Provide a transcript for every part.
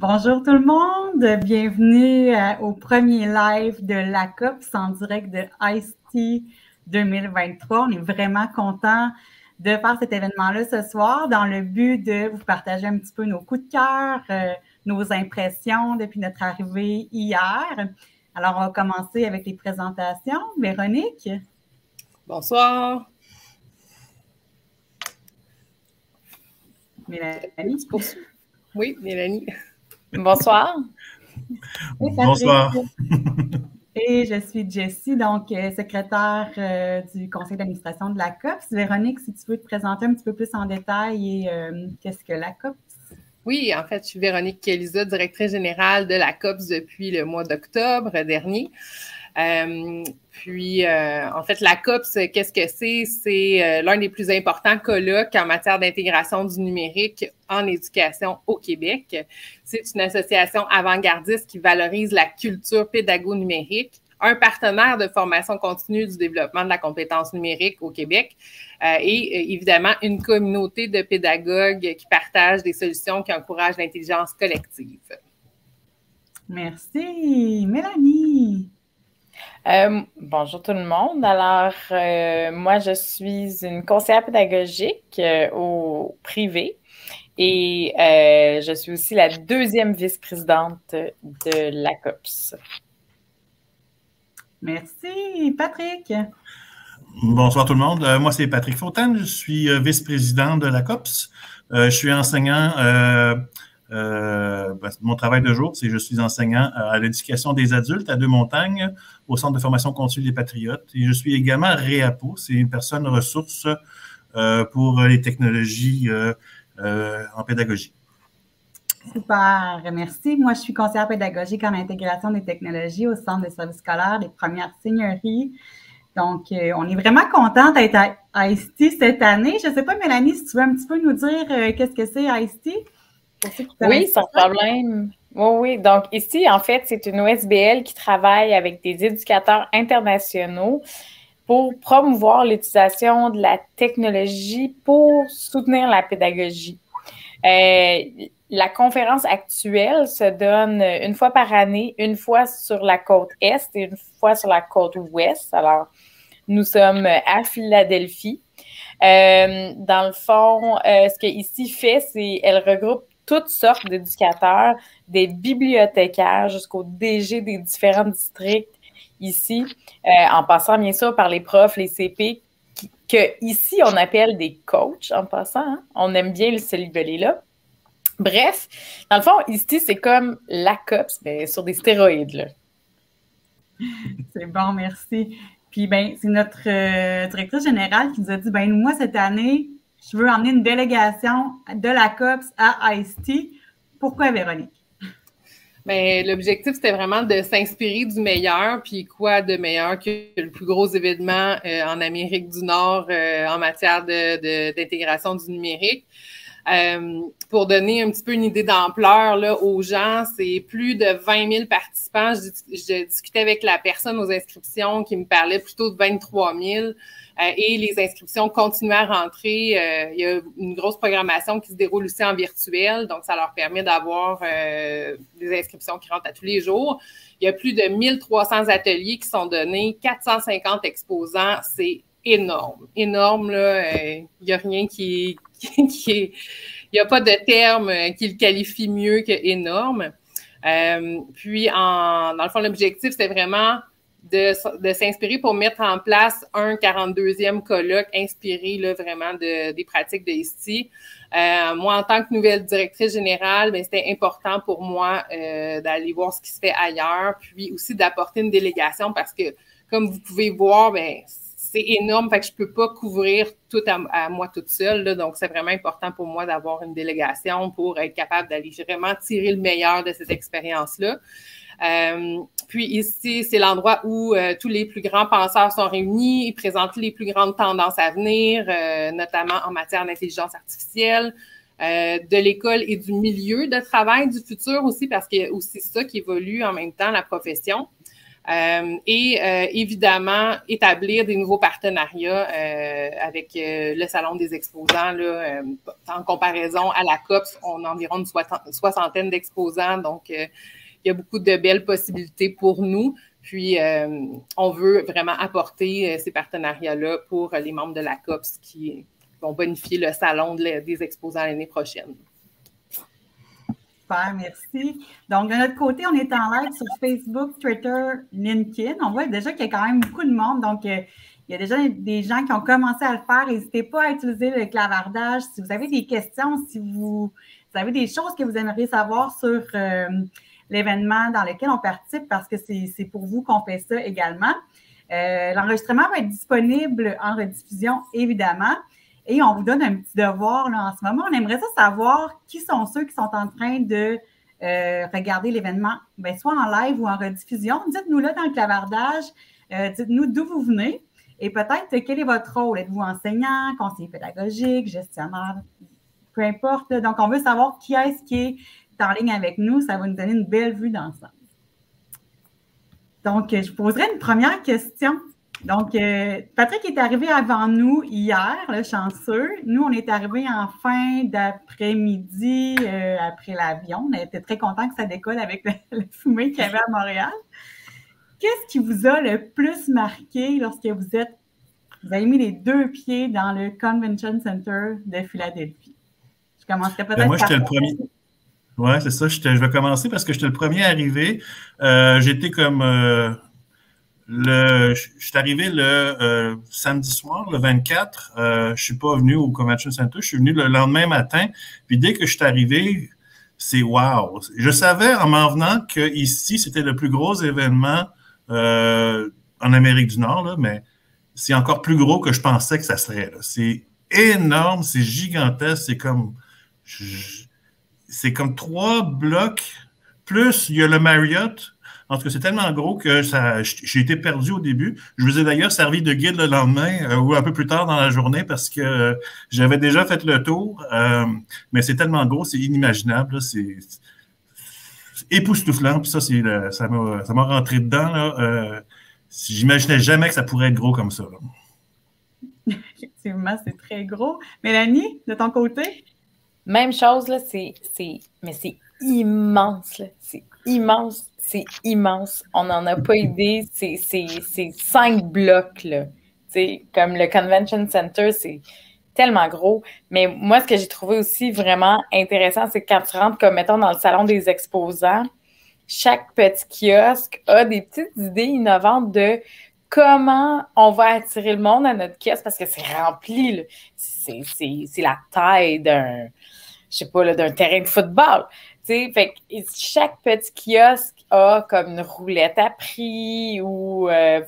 Bonjour tout le monde, bienvenue au premier live de la COPS en direct de ICE 2023. On est vraiment content de faire cet événement-là ce soir dans le but de vous partager un petit peu nos coups de cœur, nos impressions depuis notre arrivée hier. Alors, on va commencer avec les présentations. Véronique? Bonsoir. Mélanie? Oui, Mélanie. Bonsoir. Bonsoir. Et je suis Jessie, donc secrétaire du conseil d'administration de la COPS. Véronique, si tu veux te présenter un petit peu plus en détail et qu'est-ce que la COPS? Oui, en fait, je suis Véronique Kelisa, directrice générale de la COPS depuis le mois d'octobre dernier. En fait, la COPS, qu'est-ce que c'est? C'est l'un des plus importants colloques en matière d'intégration du numérique en éducation au Québec. C'est une association avant-gardiste qui valorise la culture pédago-numérique, un partenaire de formation continue du développement de la compétence numérique au Québec et évidemment une communauté de pédagogues qui partagent des solutions qui encouragent l'intelligence collective. Merci. Mélanie? Bonjour tout le monde. Alors, moi, je suis une conseillère pédagogique au privé et je suis aussi la deuxième vice-présidente de la COPS. Merci. Patrick? Bonsoir tout le monde. Moi, c'est Patrick Fontaine. Je suis vice-président de la COPS. Je suis enseignant. Mon travail de jour, c'est que je suis enseignant à l'éducation des adultes à Deux-Montagnes, au Centre de formation continue des Patriotes. Et je suis également REAPO, c'est une personne ressource pour les technologies en pédagogie. Super, merci. Moi, je suis conseillère pédagogique en intégration des technologies au Centre de services scolaires des premières seigneuries. Donc, on est vraiment content d'être à ICE cette année. Je ne sais pas, Mélanie, si tu veux un petit peu nous dire qu'est-ce que c'est ICE? Oui, sans problème. Oui. Donc, ici, en fait, c'est une OSBL qui travaille avec des éducateurs internationaux pour promouvoir l'utilisation de la technologie pour soutenir la pédagogie. La conférence actuelle se donne une fois par année, une fois sur la côte Est et une fois sur la côte Ouest. Alors, nous sommes à Philadelphie. Dans le fond, ce que ici fait, c'est qu'elle regroupe toutes sortes d'éducateurs, des bibliothécaires jusqu'au DG des différents districts ici, en passant bien sûr par les profs, les CP, que ici on appelle des coachs en passant. Hein? On aime bien ce libellé-là. Bref, dans le fond, ici, c'est comme la COPS, mais sur des stéroïdes. Là. C'est bon, merci. Puis, c'est notre directrice générale qui nous a dit, moi, cette année, je veux emmener une délégation de la COPS à ICE. Pourquoi, Véronique? L'objectif, c'était vraiment de s'inspirer du meilleur, puis quoi de meilleur que le plus gros événement en Amérique du Nord en matière d'intégration du numérique. Pour donner un petit peu une idée d'ampleur là, aux gens, c'est plus de 20 000 participants. Je discutais avec la personne aux inscriptions qui me parlait plutôt de 23 000 et les inscriptions continuent à rentrer. Il y a une grosse programmation qui se déroule aussi en virtuel, donc ça leur permet d'avoir des inscriptions qui rentrent à tous les jours. Il y a plus de 1300 ateliers qui sont donnés, 450 exposants, c'est énorme. Énorme, là, il n'y a rien qui il n'y a pas de terme qui le qualifie mieux que énorme. Dans le fond, l'objectif, c'est vraiment de s'inspirer pour mettre en place un 42e colloque inspiré là, vraiment des pratiques de ICE. Moi, en tant que nouvelle directrice générale, c'était important pour moi d'aller voir ce qui se fait ailleurs, puis aussi d'apporter une délégation parce que, comme vous pouvez voir, c'est énorme, fait que je peux pas couvrir tout à moi toute seule. Là, donc, c'est vraiment important pour moi d'avoir une délégation pour être capable d'aller vraiment tirer le meilleur de cette expérience-là. Puis ici, c'est l'endroit où tous les plus grands penseurs sont réunis. Ils présentent les plus grandes tendances à venir, notamment en matière d'intelligence artificielle, de l'école et du milieu de travail du futur aussi, parce qu'il y a aussi ça qui évolue en même temps, la profession. Évidemment, établir des nouveaux partenariats avec le Salon des exposants. Là, en comparaison à la COPS, on a environ une soixantaine d'exposants, donc il y a beaucoup de belles possibilités pour nous. Puis, on veut vraiment apporter ces partenariats-là pour les membres de la COPS qui vont bonifier le Salon des exposants l'année prochaine. Super, merci. Donc, de notre côté, on est en live sur Facebook, Twitter, LinkedIn. On voit déjà qu'il y a quand même beaucoup de monde. Donc, il y a déjà des gens qui ont commencé à le faire. N'hésitez pas à utiliser le clavardage. Si vous avez des questions, si vous avez des choses que vous aimeriez savoir sur l'événement dans lequel on participe, parce que c'est pour vous qu'on fait ça également. L'enregistrement va être disponible en rediffusion, évidemment. Et on vous donne un petit devoir là, en ce moment. On aimerait ça savoir qui sont ceux qui sont en train de regarder l'événement, soit en live ou en rediffusion. Dites-nous là dans le clavardage, dites-nous d'où vous venez et peut-être quel est votre rôle. Êtes-vous enseignant, conseiller pédagogique, gestionnaire, peu importe. Donc, on veut savoir qui est-ce qui est en ligne avec nous. Ça va nous donner une belle vue d'ensemble. Donc, je poserai une première question. Donc, Patrick est arrivé avant nous hier, le chanceux. Nous, on est arrivé en fin d'après-midi après l'avion. On était très contents que ça décolle avec le fumée qu'il y avait à Montréal. Qu'est-ce qui vous a le plus marqué lorsque vous avez mis les 2 pieds dans le Convention Center de Philadelphie? Je commencerai peut-être moi, j'étais le premier. Oui, c'est ça. Je vais commencer parce que j'étais le premier arrivé. J'étais comme... je suis arrivé le samedi soir, le 24. Je ne suis pas venu au Convention Center. Je suis venu le lendemain matin. Puis dès que je suis arrivé, c'est wow. Je savais en m'en venant qu'ici, c'était le plus gros événement en Amérique du Nord, là, mais c'est encore plus gros que je pensais que ça serait. C'est énorme, c'est gigantesque. C'est comme 3 blocs. Plus, il y a le Marriott. En tout cas, c'est tellement gros que j'ai été perdu au début. Je vous ai d'ailleurs servi de guide le lendemain ou un peu plus tard dans la journée parce que j'avais déjà fait le tour. Mais c'est tellement gros, c'est inimaginable. C'est époustouflant. Puis ça, ça m'a rentré dedans. Là. J'imaginais jamais que ça pourrait être gros comme ça. Là. Effectivement, c'est très gros. Mélanie, de ton côté? Même chose, là, mais c'est immense. Là. C'est immense. C'est immense. On n'en a pas idée. C'est 5 blocs, là. T'sais, comme le Convention Center, c'est tellement gros. Mais moi, ce que j'ai trouvé aussi vraiment intéressant, c'est que quand tu rentres, comme mettons, dans le salon des exposants, chaque petit kiosque a des petites idées innovantes de comment on va attirer le monde à notre kiosque parce que c'est rempli, là. C'est la taille d'un, je sais pas, là, d'un terrain de football. T'sais, fait que chaque petit kiosque a comme une roulette à prix ou va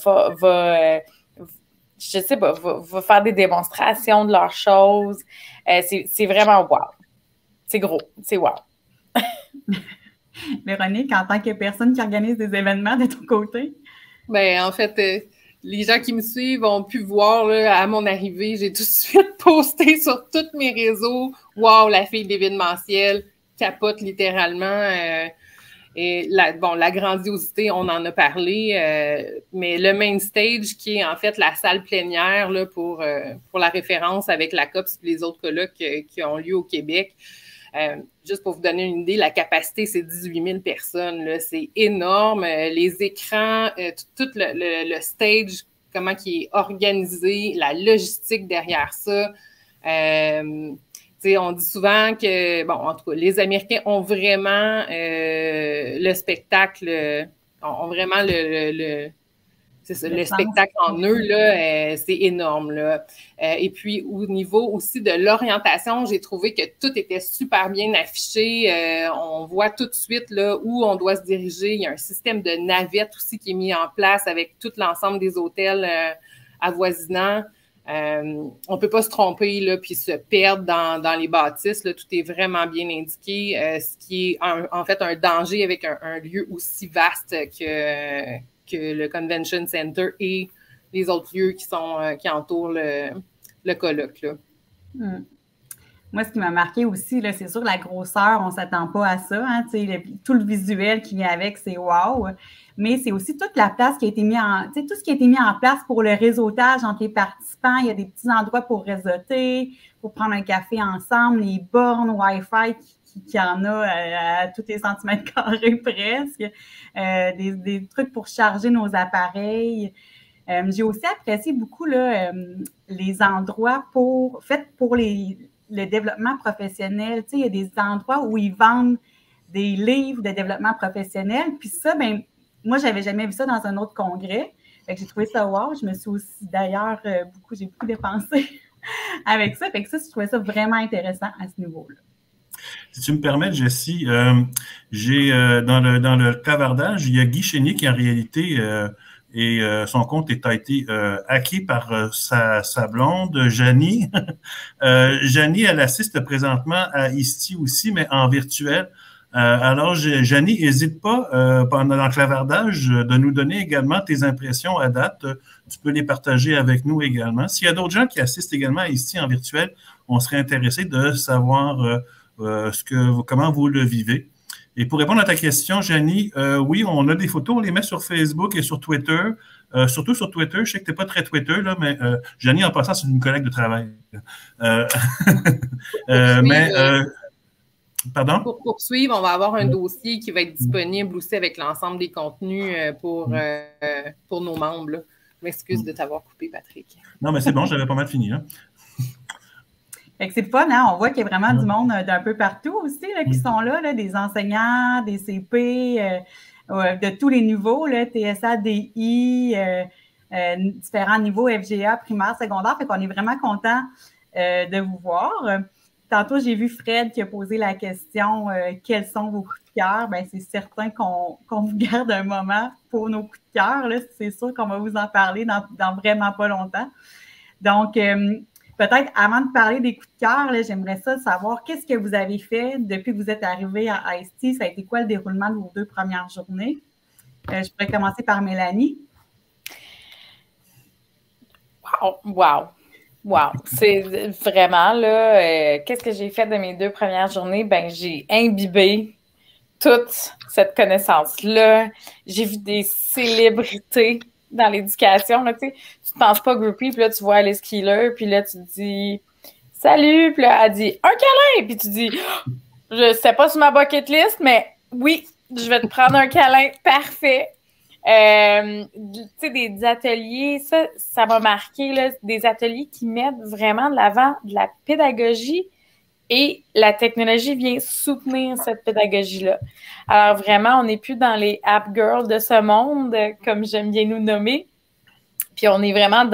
faire des démonstrations de leurs choses. C'est vraiment wow. C'est gros. C'est wow. Véronique, en tant que personne qui organise des événements de ton côté? Bien, en fait, les gens qui me suivent ont pu voir là, à mon arrivée, j'ai tout de suite posté sur tous mes réseaux. Wow, la fille d'événementiel capote littéralement. Et la grandiosité, on en a parlé, mais le main stage qui est en fait la salle plénière là, pour la référence avec la COPS et les autres colloques qui ont lieu au Québec. Juste pour vous donner une idée, la capacité, c'est 18 000 personnes. C'est énorme. Les écrans, tout le stage, comment il est organisé, la logistique derrière ça. On dit souvent que, bon, en tout cas, les Américains ont vraiment le spectacle, ont vraiment le spectacle en eux, là, c'est énorme, là. Et puis, au niveau aussi de l'orientation, j'ai trouvé que tout était super bien affiché. On voit tout de suite là, où on doit se diriger. Il y a un système de navette aussi qui est mis en place avec tout l'ensemble des hôtels avoisinants. On peut pas se tromper là, puis se perdre dans les bâtisses. Là, tout est vraiment bien indiqué, ce qui est en fait un danger avec un lieu aussi vaste que le Convention Center et les autres lieux qui entourent le colloque. Là. moi, ce qui m'a marqué aussi, là, c'est sûr, la grosseur, on ne s'attend pas à ça. Hein, tout le visuel qui vient avec, c'est wow. Mais c'est aussi toute la place qui a été mise en, tout ce qui a été mis en place pour le réseautage entre les participants. Il y a des petits endroits pour réseauter, pour prendre un café ensemble, les bornes Wi-Fi qui en a à tous les centimètres carrés presque, des trucs pour charger nos appareils. J'ai aussi apprécié beaucoup là, les endroits faits pour le développement professionnel. Tu sais, il y a des endroits où ils vendent des livres de développement professionnel. Puis ça, ben moi, je n'avais jamais vu ça dans un autre congrès. Fait que j'ai trouvé ça wow. Je me suis aussi, d'ailleurs, j'ai beaucoup dépensé avec ça. Fait que ça, je trouvais ça vraiment intéressant à ce niveau-là. Si tu me permets, Jessie, j'ai dans le clavardage, il y a Guy Chénier qui en réalité son compte a été hacké par sa blonde, Janie. Janie, elle assiste présentement à ISTI aussi, mais en virtuel. Alors, Janie, n'hésite pas pendant le clavardage de nous donner également tes impressions à date. Tu peux les partager avec nous également. S'il y a d'autres gens qui assistent également à ISTI en virtuel, on serait intéressé de savoir comment vous le vivez. Et pour répondre à ta question, Janie, oui, on a des photos, on les met sur Facebook et sur Twitter. Surtout sur Twitter, je sais que tu n'es pas très Twitter, là, mais Janie, en passant, c'est une collègue de travail. Pardon? Pour poursuivre, on va avoir un dossier qui va être disponible aussi avec l'ensemble des contenus pour nos membres. Là. Je m'excuse de t'avoir coupé, Patrick. Non, mais c'est bon, j'avais pas mal fini. Là. Fait que c'est le fun, hein? On voit qu'il y a vraiment du monde d'un peu partout aussi là, qui sont là, des enseignants, des CP, de tous les niveaux, là, TSA, DI, différents niveaux, FGA, primaire, secondaire. Fait qu'on est vraiment content de vous voir. Tantôt, j'ai vu Fred qui a posé la question quels sont vos coups de cœur? Bien, c'est certain qu'on vous garde un moment pour nos coups de cœur. Là. C'est sûr qu'on va vous en parler dans vraiment pas longtemps. Donc, peut-être avant de parler des coups de cœur, j'aimerais ça savoir qu'est-ce que vous avez fait depuis que vous êtes arrivé à ISTI? Ça a été quoi le déroulement de vos 2 premières journées? Je pourrais commencer par Mélanie. Wow! C'est vraiment, là, qu'est-ce que j'ai fait de mes 2 premières journées? Ben, j'ai imbibé toute cette connaissance-là. J'ai vu des célébrités dans l'éducation, là, tu sais. Tu ne penses pas groupie, puis là, tu vois Alice Keeler, puis là, tu te dis « Salut! » Puis là, elle dit « Un câlin! » Puis tu dis « Je sais pas sur ma bucket list, mais oui, je vais te prendre un câlin. Parfait! » Tu sais, des ateliers, ça m'a marqué, là, des ateliers qui mettent vraiment de l'avant de la pédagogie et la technologie vient soutenir cette pédagogie-là. Alors vraiment, on n'est plus dans les app girls de ce monde, comme j'aime bien nous nommer, puis on est vraiment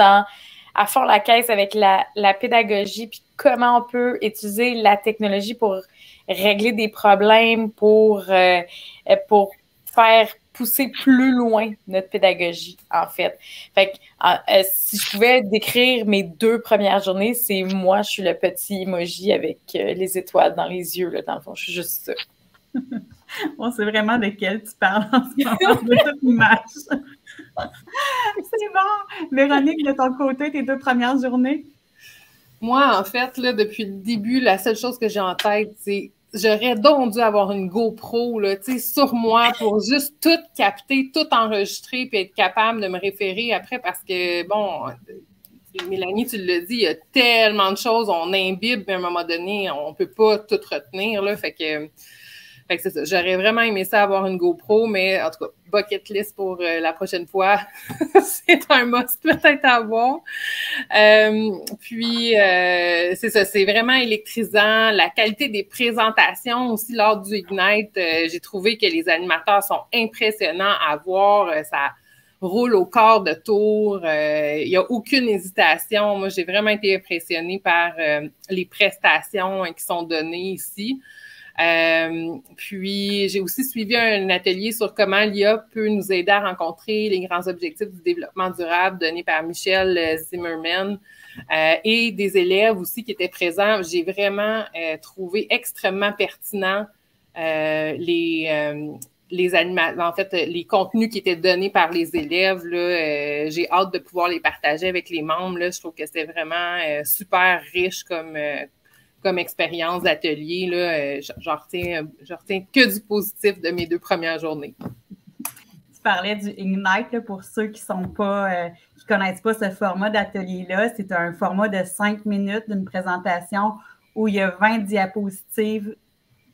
à fond la caisse avec la pédagogie, puis comment on peut utiliser la technologie pour régler des problèmes, pour faire pousser plus loin notre pédagogie, en fait. Fait que si je pouvais décrire mes 2 premières journées, c'est moi, je suis le petit emoji avec les étoiles dans les yeux, là, dans le fond. Je suis juste ça. On sait vraiment de quel tu parles en ce moment, de toute l'image. C'est bon! Véronique, de ton côté, tes 2 premières journées? Moi, en fait, là, depuis le début, la seule chose que j'ai en tête, c'est j'aurais donc dû avoir une GoPro là, sur moi pour juste tout capter, tout enregistrer puis être capable de me référer après parce que, bon, Mélanie, tu l'as dit, il y a tellement de choses, on imbibe, mais à un moment donné, on ne peut pas tout retenir. Là, fait que c'est ça. J'aurais vraiment aimé ça avoir une GoPro, mais en tout cas, bucket list pour la prochaine fois. C'est un must peut-être à avoir. Puis, c'est ça, c'est vraiment électrisant. La qualité des présentations aussi lors du Ignite, j'ai trouvé que les animateurs sont impressionnants à voir. Ça roule au quart de tour. Il n'y a aucune hésitation. Moi, j'ai vraiment été impressionnée par les prestations qui sont données ici. Puis, j'ai aussi suivi un atelier sur comment l'IA peut nous aider à rencontrer les grands objectifs du développement durable donnés par Michel Zimmerman et des élèves aussi qui étaient présents. J'ai vraiment trouvé extrêmement pertinent les contenus qui étaient donnés par les élèves. Là, j'ai hâte de pouvoir les partager avec les membres. Là. Je trouve que c'est vraiment super riche comme expérience d'atelier. Là, je retiens que du positif de mes 2 premières journées. Tu parlais du Ignite, là, pour ceux qui ne connaissent pas ce format d'atelier-là. C'est un format de 5 minutes d'une présentation où il y a 20 diapositives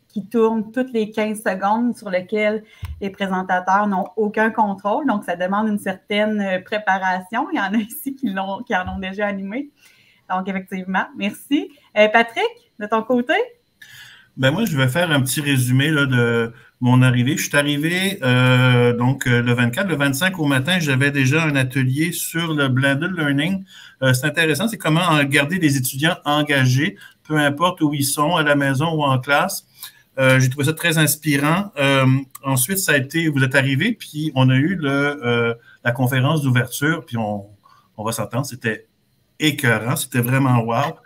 qui tournent toutes les 15 secondes sur lesquelles les présentateurs n'ont aucun contrôle. Donc, ça demande une certaine préparation. Il y en a ici qui en ont déjà animé. Donc, effectivement, merci. Patrick, de ton côté? Ben moi, je vais faire un petit résumé là, de mon arrivée. Je suis arrivé le 24, le 25 au matin, j'avais déjà un atelier sur le blended learning. C'est intéressant, c'est comment garder des étudiants engagés, peu importe où ils sont, à la maison ou en classe. J'ai trouvé ça très inspirant. Ensuite, ça a été, vous êtes arrivés, puis on a eu la conférence d'ouverture, puis on va s'entendre, c'était écœurant, c'était vraiment wow.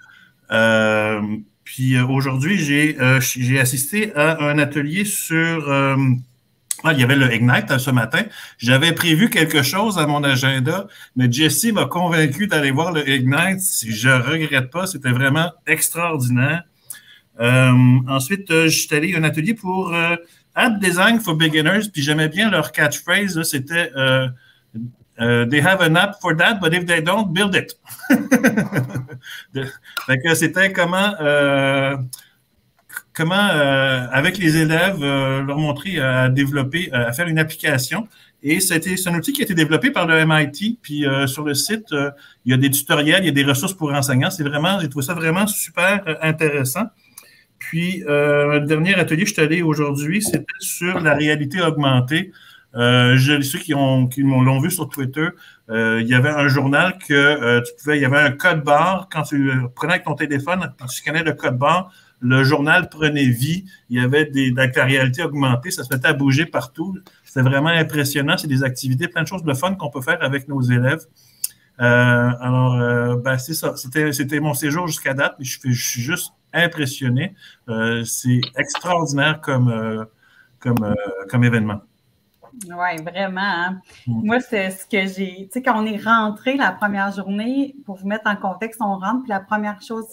Puis aujourd'hui, j'ai assisté à un atelier sur... il y avait le Ignite ce matin. J'avais prévu quelque chose à mon agenda, mais Jessie m'a convaincu d'aller voir le Ignite. Je ne regrette pas, c'était vraiment extraordinaire. Ensuite, je suis allé à un atelier pour App Design for Beginners, puis j'aimais bien leur catchphrase, là, c'était They have an app for that, but if they don't, build it. Fait que c'était comment avec les élèves, leur montrer à développer, à faire une application. Et c'est un outil qui a été développé par le MIT. Puis sur le site, il y a des tutoriels, il y a des ressources pour enseignants. J'ai trouvé ça vraiment super intéressant. Puis, le dernier atelier que je suis allé aujourd'hui, c'était sur la réalité augmentée. Ceux qui l'ont vu sur Twitter, il y avait un journal que il y avait un code barre. Quand tu prenais avec ton téléphone, quand tu scannais le code barre, le journal prenait vie. Il y avait avec la réalité augmentée, ça se mettait à bouger partout. C'était vraiment impressionnant. C'est des activités, plein de choses de fun qu'on peut faire avec nos élèves. C'est ça. C'était mon séjour jusqu'à date, mais je suis juste impressionné. C'est extraordinaire comme événement. Oui, vraiment. Hein? Moi, c'est ce que j'ai... Tu sais, quand on est rentré la première journée, pour vous mettre en contexte, on rentre, puis la première chose,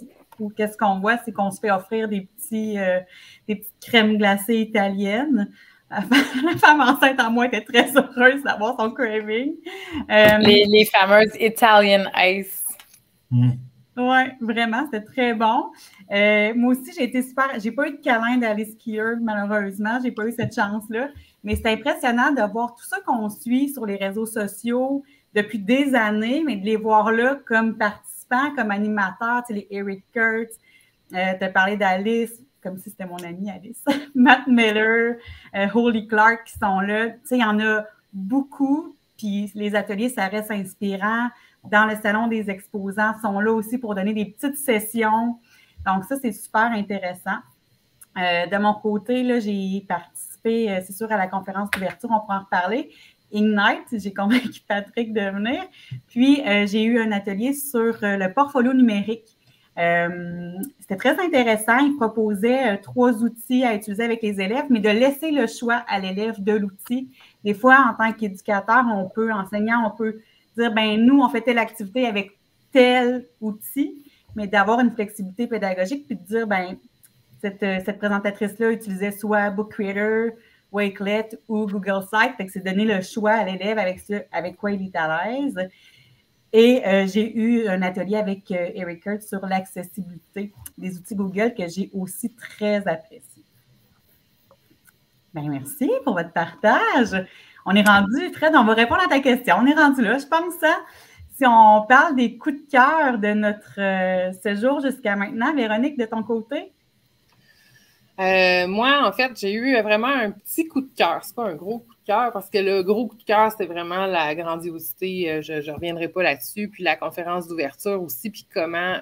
qu'est-ce qu'on voit, c'est qu'on se fait offrir des petites crèmes glacées italiennes. La femme enceinte en moi était très heureuse d'avoir son craving. Les fameuses Italian Ice. Oui, vraiment, c'était très bon. Moi aussi, j'ai été super... J'ai pas eu de câlin d'aller skier, malheureusement. J'ai pas eu cette chance-là. Mais c'est impressionnant de voir tout ça qu'on suit sur les réseaux sociaux depuis des années, mais de les voir là comme participants, comme animateurs, tu sais, les Eric Kurtz, tu as parlé d'Alice, comme si c'était mon amie Alice, Matt Miller, Holly Clark qui sont là. Tu sais, il y en a beaucoup, puis les ateliers, ça reste inspirant. Dans le salon des exposants, sont là aussi pour donner des petites sessions. Donc, ça, c'est super intéressant. De mon côté, là, j'ai participé, c'est sûr, à la conférence d'ouverture, on pourra en reparler. Ignite, j'ai convaincu Patrick de venir. Puis, j'ai eu un atelier sur le portfolio numérique. C'était très intéressant. Il proposait 3 outils à utiliser avec les élèves, mais de laisser le choix à l'élève de l'outil. Des fois, en tant qu'éducateur, enseignant, on peut dire, ben nous, on fait telle activité avec tel outil, mais d'avoir une flexibilité pédagogique, puis de dire, ben cette présentatrice-là utilisait soit Book Creator, Wakelet ou Google Sites. Fait que c'est donner le choix à l'élève avec quoi il est à l'aise. Et j'ai eu un atelier avec Eric Kurtz sur l'accessibilité des outils Google que j'ai aussi très apprécié. Bien, merci pour votre partage. On est rendu, Fred, on va répondre à ta question. On est rendu là. Je pense ça. Si on parle des coups de cœur de notre séjour jusqu'à maintenant, Véronique, de ton côté? Moi, en fait, j'ai eu vraiment un petit coup de cœur. C'est pas un gros coup de cœur parce que le gros coup de cœur, c'était vraiment la grandiosité. Je reviendrai pas là-dessus. Puis la conférence d'ouverture aussi. Puis comment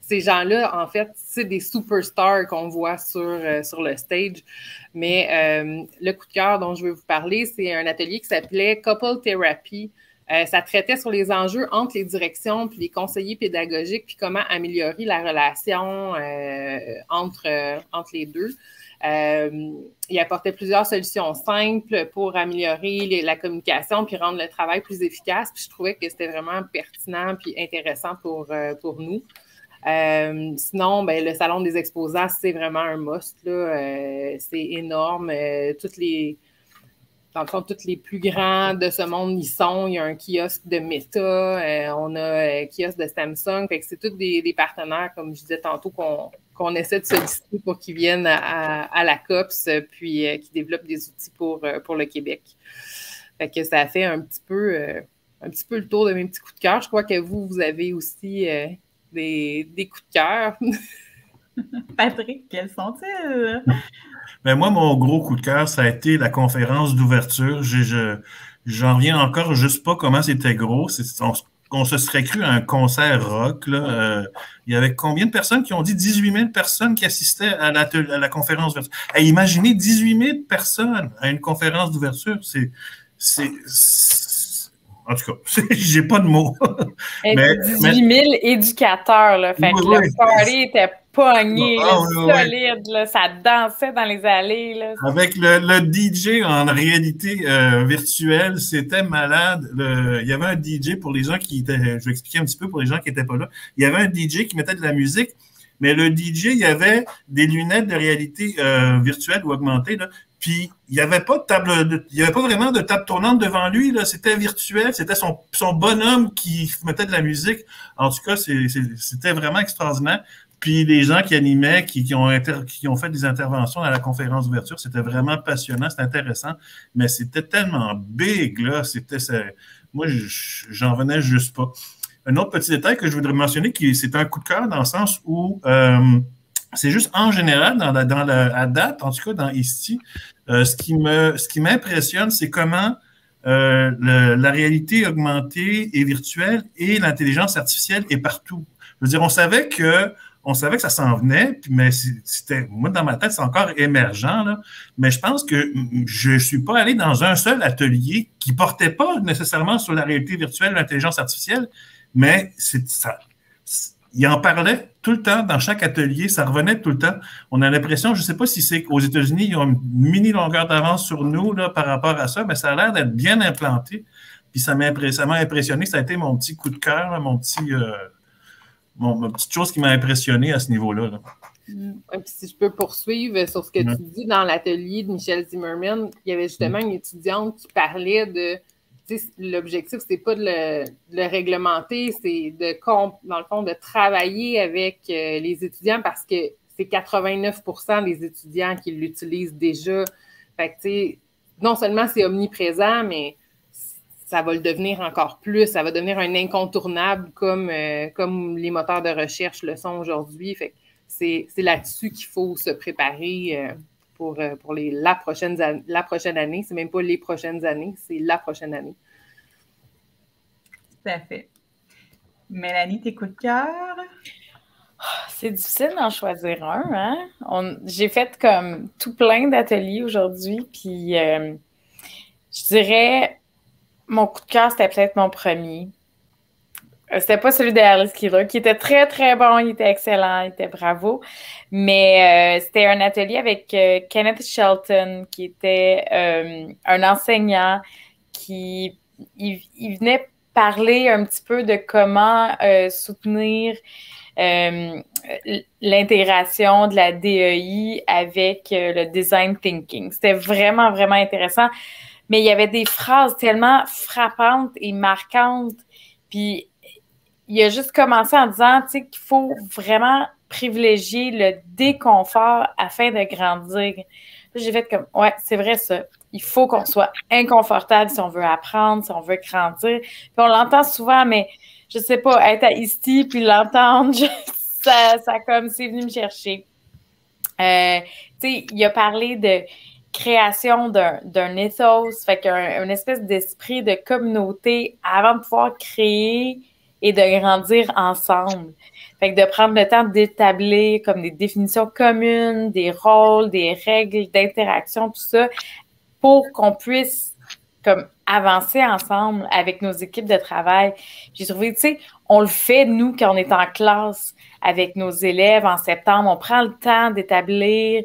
ces gens-là, en fait, c'est des superstars qu'on voit sur le stage. Mais le coup de cœur dont je veux vous parler, c'est un atelier qui s'appelait Couple Therapy. Ça traitait sur les enjeux entre les directions puis les conseillers pédagogiques puis comment améliorer la relation entre les deux. Il apportait plusieurs solutions simples pour améliorer la communication puis rendre le travail plus efficace. Puis je trouvais que c'était vraiment pertinent puis intéressant pour nous. Sinon, ben, le salon des exposants, c'est vraiment un must, là. C'est énorme. Dans le fond, tous les plus grands de ce monde y sont. Il y a un kiosque de Meta, on a un kiosque de Samsung. Fait que c'est tous des partenaires, comme je disais tantôt, qu'on essaie de solliciter pour qu'ils viennent à la COPS, puis qui développent des outils pour le Québec. Fait que ça fait un petit peu le tour de mes petits coups de cœur. Je crois que vous avez aussi des coups de cœur. Patrick, quels sont-ils? Ben moi, mon gros coup de cœur, ça a été la conférence d'ouverture. J'en reviens encore juste pas comment c'était gros. On se serait cru à un concert rock, là. Il y avait combien de personnes qui ont dit 18 000 personnes qui assistaient à la conférence d'ouverture? Hey, imaginez 18 000 personnes à une conférence d'ouverture. En tout cas, j'ai pas de mots. 18 000 éducateurs, là. Fait que le party était pogné, solide, là. Ça dansait dans les allées, là. Avec le DJ en réalité virtuelle, c'était malade. Il y avait un DJ pour les gens qui étaient... Je vais expliquer un petit peu pour les gens qui n'étaient pas là. Il y avait un DJ qui mettait de la musique, mais le DJ, il y avait des lunettes de réalité virtuelle ou augmentée, là. Puis, il n'y avait pas vraiment de table tournante devant lui, là. C'était virtuel. C'était son bonhomme qui mettait de la musique. En tout cas, c'était vraiment extraordinaire. Puis, les gens qui animaient, qui ont fait des interventions à la conférence d'ouverture, c'était vraiment passionnant, c'était intéressant. Mais c'était tellement big, là. Moi, j'en venais juste pas. Un autre petit détail que je voudrais mentionner, c'est un coup de cœur dans le sens où c'est juste en général, à date, en tout cas dans ISTI, ce qui m'impressionne, c'est comment la réalité augmentée et virtuelle et l'intelligence artificielle est partout. Je veux dire, on savait que ça s'en venait, mais moi, dans ma tête, c'est encore émergent, là. Mais je pense que je ne suis pas allé dans un seul atelier qui ne portait pas nécessairement sur la réalité virtuelle, l'intelligence artificielle, mais il en parlait tout le temps dans chaque atelier, ça revenait tout le temps. On a l'impression, je ne sais pas si c'est qu'aux États-Unis, ils ont une mini longueur d'avance sur nous là, par rapport à ça, mais ça a l'air d'être bien implanté. Puis ça m'a impressionné, ça a été mon petit coup de cœur, là, ma petite chose qui m'a impressionné à ce niveau-là. Là. Puis si je peux poursuivre sur ce que tu dis dans l'atelier de Michel Zimmerman, il y avait justement une étudiante qui parlait de... L'objectif, c'est pas de le réglementer, c'est dans le fond, de travailler avec les étudiants parce que c'est 89% des étudiants qui l'utilisent déjà. Fait que, tu sais, non seulement c'est omniprésent, mais ça va le devenir encore plus. Ça va devenir un incontournable comme les moteurs de recherche le sont aujourd'hui. Fait que c'est là-dessus qu'il faut se préparer pour la prochaine année. C'est même pas les prochaines années, c'est la prochaine année. Tout à fait. Mélanie, tes coups de cœur? C'est difficile d'en choisir un, hein? J'ai fait comme tout plein d'ateliers aujourd'hui, puis je dirais, mon coup de cœur, c'était peut-être mon premier. C'était pas celui de Alice Keeler, qui était très, très bon, il était excellent, il était bravo. Mais c'était un atelier avec Kenneth Shelton, qui était un enseignant qui il venait parler un petit peu de comment soutenir l'intégration de la DEI avec le design thinking. C'était vraiment, vraiment intéressant. Mais il y avait des phrases tellement frappantes et marquantes. Puis, il a juste commencé en disant, tu sais, qu'il faut vraiment privilégier le déconfort afin de grandir. J'ai fait comme, ouais, c'est vrai ça. Il faut qu'on soit inconfortable si on veut apprendre, si on veut grandir. Puis on l'entend souvent, mais je sais pas, être à ISTI puis l'entendre, ça comme, c'est venu me chercher. Tu sais, il a parlé de création d'un ethos, fait qu'une espèce d'esprit de communauté avant de pouvoir créer et de grandir ensemble. Fait que de prendre le temps d'établir comme des définitions communes, des rôles, des règles d'interaction, tout ça, pour qu'on puisse comme avancer ensemble avec nos équipes de travail. J'ai trouvé, tu sais, on le fait, nous, quand on est en classe avec nos élèves en septembre, on prend le temps d'établir,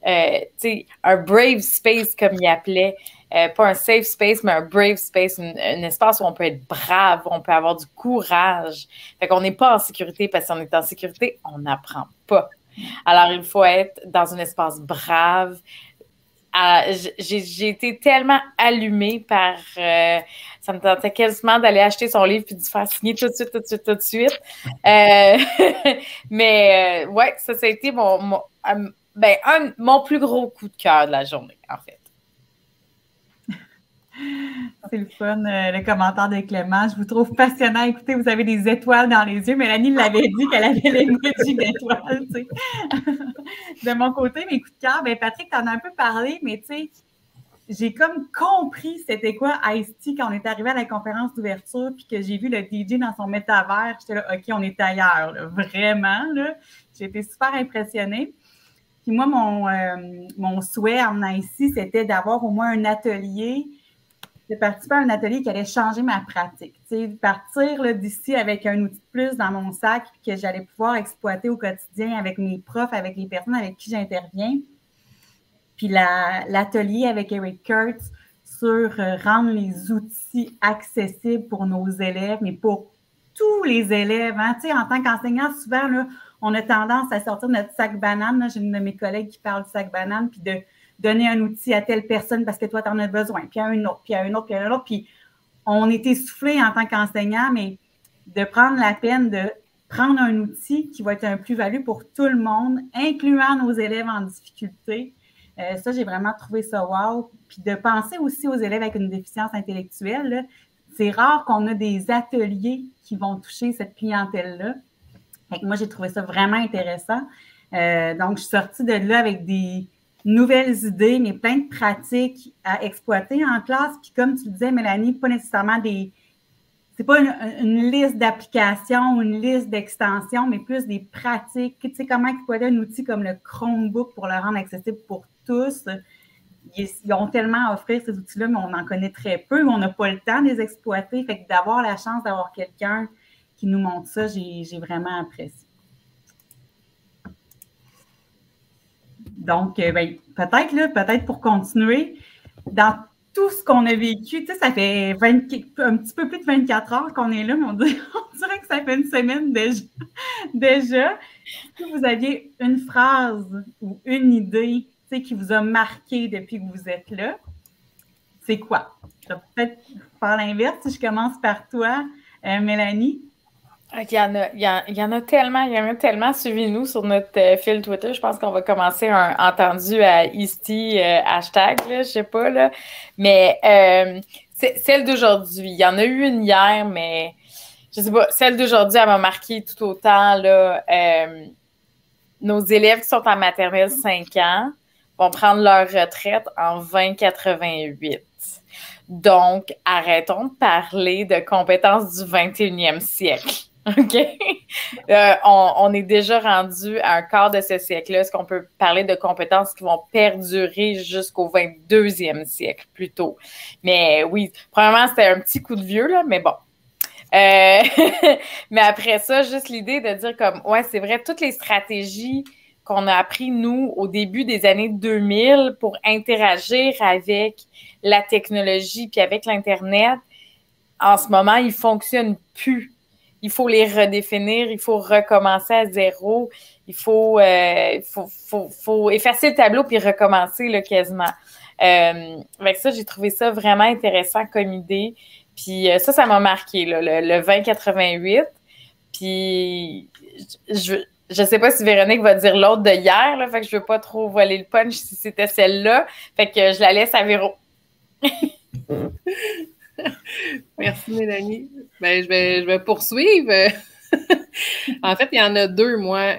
tu sais, un brave space, comme il appelait. pas un safe space, mais un brave space, un espace où on peut être brave, où on peut avoir du courage. Fait qu'on n'est pas en sécurité, parce qu'on est en sécurité, on n'apprend pas. Alors, il faut être dans un espace brave. J'ai été tellement allumée par... ça me tentait quasiment d'aller acheter son livre puis de se faire signer tout de suite. Mais ouais, ça a été mon plus gros coup de cœur de la journée, en fait. C'est le fun, le commentaire de Clément. Je vous trouve passionnant. Écoutez, vous avez des étoiles dans les yeux. Mélanie l'avait dit qu'elle avait l'emoji d'étoiles, tu sais. De mon côté, mes coups de cœur, ben Patrick, t'en as un peu parlé, mais tu sais, j'ai comme compris c'était quoi Ice-T quand on est arrivé à la conférence d'ouverture puis que j'ai vu le DJ dans son métavers. J'étais là, OK, on est ailleurs, là, vraiment, là. J'ai été super impressionnée. Puis moi, mon souhait en venant ici, c'était d'avoir au moins un atelier, de participer à un atelier qui allait changer ma pratique. Tu sais, partir là, d'ici avec un outil de plus dans mon sac que j'allais pouvoir exploiter au quotidien avec mes profs, avec les personnes avec qui j'interviens. Puis l'atelier avec Eric Kurtz sur rendre les outils accessibles pour nos élèves, mais pour tous les élèves. Hein. Tu sais, en tant qu'enseignant, souvent, là, on a tendance à sortir notre sac banane. J'ai une de mes collègues qui parle du sac banane, puis de donner un outil à telle personne parce que toi, tu en as besoin, puis à une autre, puis à une autre, puis à une autre. Puis on est essoufflé en tant qu'enseignant, mais de prendre la peine de prendre un outil qui va être un plus-value pour tout le monde, incluant nos élèves en difficulté. Ça, j'ai vraiment trouvé ça wow. Puis de penser aussi aux élèves avec une déficience intellectuelle, là, c'est rare qu'on a des ateliers qui vont toucher cette clientèle-là. Fait que moi, j'ai trouvé ça vraiment intéressant. Donc, je suis sortie de là avec des nouvelles idées, mais plein de pratiques à exploiter en classe. Puis comme tu le disais, Mélanie, pas nécessairement c'est pas une liste d'applications ou une liste d'extensions, mais plus des pratiques. Tu sais, comment exploiter un outil comme le Chromebook pour le rendre accessible pour tous. Ils ont tellement à offrir ces outils-là, mais on en connaît très peu, on n'a pas le temps de les exploiter. Fait que d'avoir la chance d'avoir quelqu'un qui nous montre ça, j'ai vraiment apprécié. Donc, peut-être pour continuer, dans tout ce qu'on a vécu, tu sais, ça fait un petit peu plus de 24 heures qu'on est là, mais on dirait que ça fait une semaine déjà. Si vous aviez une phrase ou une idée, tu sais, qui vous a marqué depuis que vous êtes là, c'est quoi? Je vais peut-être faire l'inverse si je commence par toi, Mélanie. Il y en a tellement. Suivez-nous sur notre fil Twitter. Je pense qu'on va commencer un entendu à Ice-T hashtag, là, je sais pas, là. Mais c'est celle d'aujourd'hui. Il y en a eu une hier, mais je sais pas, celle d'aujourd'hui, elle m'a marqué tout autant, là. Nos élèves qui sont en maternelle 5 ans vont prendre leur retraite en 2088. Donc, arrêtons de parler de compétences du 21e siècle. OK? On est déjà rendu à un quart de ce siècle-là. Est-ce qu'on peut parler de compétences qui vont perdurer jusqu'au 22e siècle, plutôt? Mais oui, premièrement, c'était un petit coup de vieux, là, mais bon. Mais après ça, juste l'idée de dire comme, ouais, c'est vrai, toutes les stratégies qu'on a appris, nous, au début des années 2000 pour interagir avec la technologie puis avec l'Internet, en ce moment, ils fonctionnent plus. Il faut les redéfinir, il faut recommencer à zéro, il faut effacer le tableau puis recommencer là, quasiment. Avec ça, j'ai trouvé ça vraiment intéressant comme idée. Puis ça m'a marqué, là, le 2088. Puis je sais pas si Véronique va dire l'autre de hier, là, fait que je veux pas trop voler le punch si c'était celle-là. Fait que je la laisse à Véro. Merci, Mélanie. Ben, je vais poursuivre. En fait, il y en a deux, moi.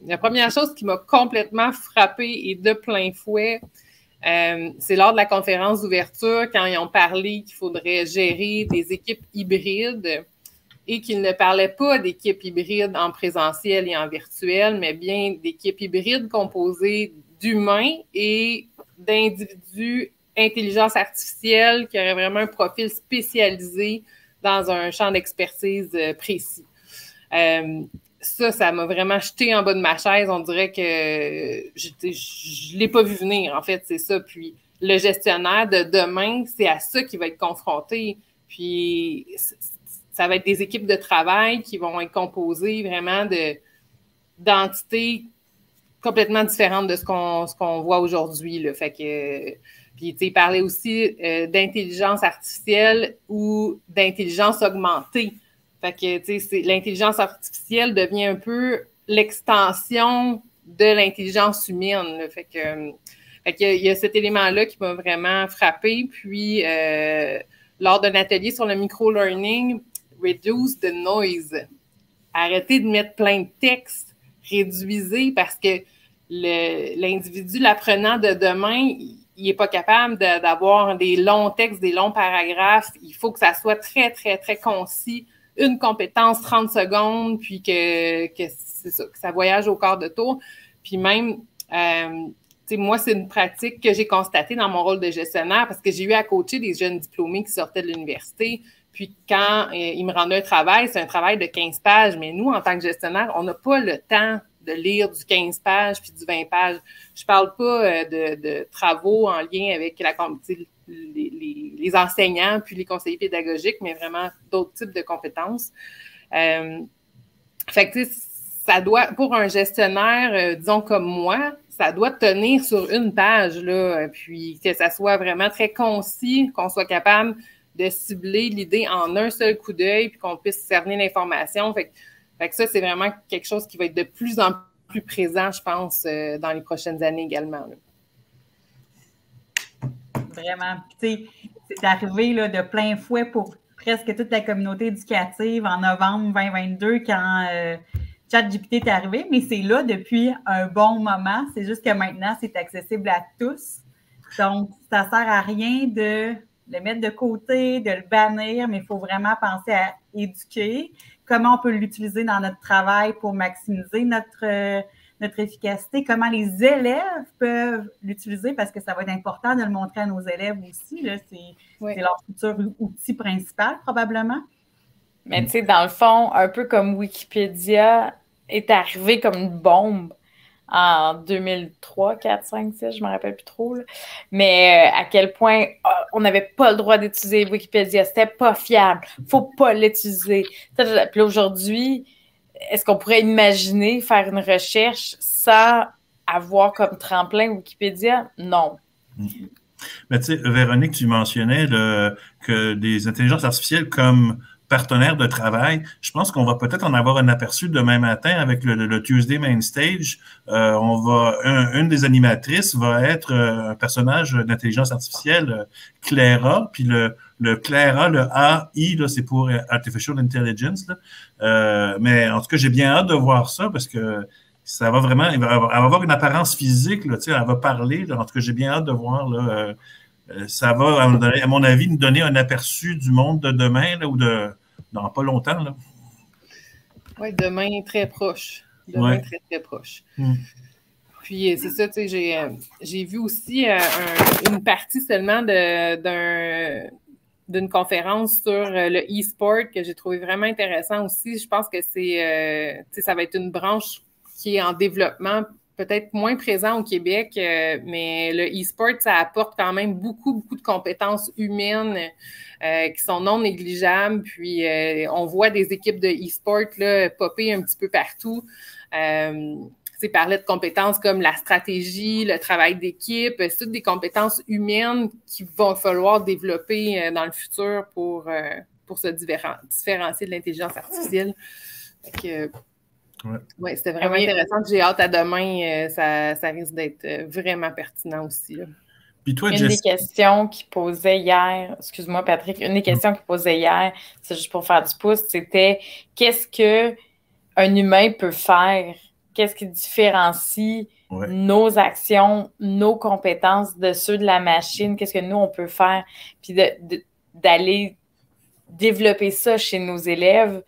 La première chose qui m'a complètement frappée et de plein fouet, c'est lors de la conférence d'ouverture, quand ils ont parlé qu'il faudrait gérer des équipes hybrides et qu'ils ne parlaient pas d'équipes hybrides en présentiel et en virtuel, mais bien d'équipes hybrides composées d'humains et d'individus intelligence artificielle qui aurait vraiment un profil spécialisé dans un champ d'expertise précis. Ça m'a vraiment jeté en bas de ma chaise. On dirait que je ne l'ai pas vu venir, en fait, c'est ça. Puis le gestionnaire de demain, c'est à ça qu'il va être confronté. Puis, ça va être des équipes de travail qui vont être composées vraiment d'entités complètement différentes de ce qu'on voit aujourd'hui, là. Fait que, puis, tu sais, il parlait aussi d'intelligence artificielle ou d'intelligence augmentée. Fait que, tu sais, l'intelligence artificielle devient un peu l'extension de l'intelligence humaine, là. Fait que il y a cet élément-là qui m'a vraiment frappé. Puis, lors d'un atelier sur le micro-learning, reduce the noise. Arrêtez de mettre plein de textes, réduisez, parce que l'individu, l'apprenant de demain, il n'est pas capable d'avoir des longs textes, des longs paragraphes. Il faut que ça soit très, très, très concis. Une compétence, 30 secondes, puis que c'est ça, que ça voyage au quart de tour. Puis même, moi, c'est une pratique que j'ai constatée dans mon rôle de gestionnaire parce que j'ai eu à coacher des jeunes diplômés qui sortaient de l'université. Puis quand ils me rendaient un travail, c'est un travail de 15 pages. Mais nous, en tant que gestionnaire, on n'a pas le temps de lire du 15 pages puis du 20 pages. Je parle pas de travaux en lien avec les enseignants puis les conseillers pédagogiques, mais vraiment d'autres types de compétences. Fait que, tu sais, ça doit, pour un gestionnaire, disons comme moi, ça doit tenir sur une page, là, puis que ça soit vraiment très concis, qu'on soit capable de cibler l'idée en un seul coup d'œil, puis qu'on puisse cerner l'information. Fait que ça, c'est vraiment quelque chose qui va être de plus en plus présent, je pense, dans les prochaines années également, là. Vraiment. Tu sais, c'est arrivé là, de plein fouet pour presque toute la communauté éducative en novembre 2022 quand ChatGPT est arrivé, mais c'est là depuis un bon moment. C'est juste que maintenant, c'est accessible à tous. Donc, ça ne sert à rien de le mettre de côté, de le bannir, mais il faut vraiment penser à éduquer. Comment on peut l'utiliser dans notre travail pour maximiser notre efficacité, comment les élèves peuvent l'utiliser, parce que ça va être important de le montrer à nos élèves aussi. C'est leur futur outil principal, probablement. Mais tu sais, dans le fond, un peu comme Wikipédia est arrivé comme une bombe en 2003, 4, 5, 6, je ne me rappelle plus trop. Là. Mais à quel point on n'avait pas le droit d'utiliser Wikipédia, c'était pas fiable, il ne faut pas l'utiliser. Puis aujourd'hui, est-ce qu'on pourrait imaginer faire une recherche sans avoir comme tremplin Wikipédia? Non. Mais tu sais, Véronique, tu mentionnais que des intelligences artificielles comme partenaires de travail, je pense qu'on va peut-être en avoir un aperçu demain matin avec le Tuesday Main Stage. Une des animatrices va être un personnage d'intelligence artificielle, Clara, puis le Clara, le AI, là, c'est pour Artificial Intelligence. Là. Mais en tout cas, j'ai bien hâte de voir ça parce que ça va vraiment, elle va avoir une apparence physique, là, elle va parler. Là. En tout cas, j'ai bien hâte de voir. Là, ça va, à mon avis, nous donner un aperçu du monde de demain là, ou dans pas longtemps. Là. Oui, demain très proche. Demain très, très proche. Puis, c'est ça, tu sais, j'ai vu aussi une partie seulement d'une conférence sur le e-sport que j'ai trouvé vraiment intéressant aussi. Je pense que ça va être une branche qui est en développement, peut-être moins présent au Québec, mais le e-sport, ça apporte quand même beaucoup, beaucoup de compétences humaines qui sont non négligeables. Puis, on voit des équipes de e-sport là, popper un petit peu partout. Parlait de compétences comme la stratégie, le travail d'équipe, c'est toutes des compétences humaines qu'il va falloir développer dans le futur pour se différencier de l'intelligence artificielle. Ouais, c'était vraiment intéressant. J'ai hâte à demain. Ça risque d'être vraiment pertinent aussi. Là. Puis toi, une des questions qu'il posait hier, excuse-moi Patrick, une des questions qu'il posait hier, c'est juste pour faire du pouce, c'était qu'est-ce qu'un humain peut faire? Qu'est-ce qui différencie nos actions, nos compétences de ceux de la machine? Qu'est-ce que nous, on peut faire? Puis d'aller développer ça chez nos élèves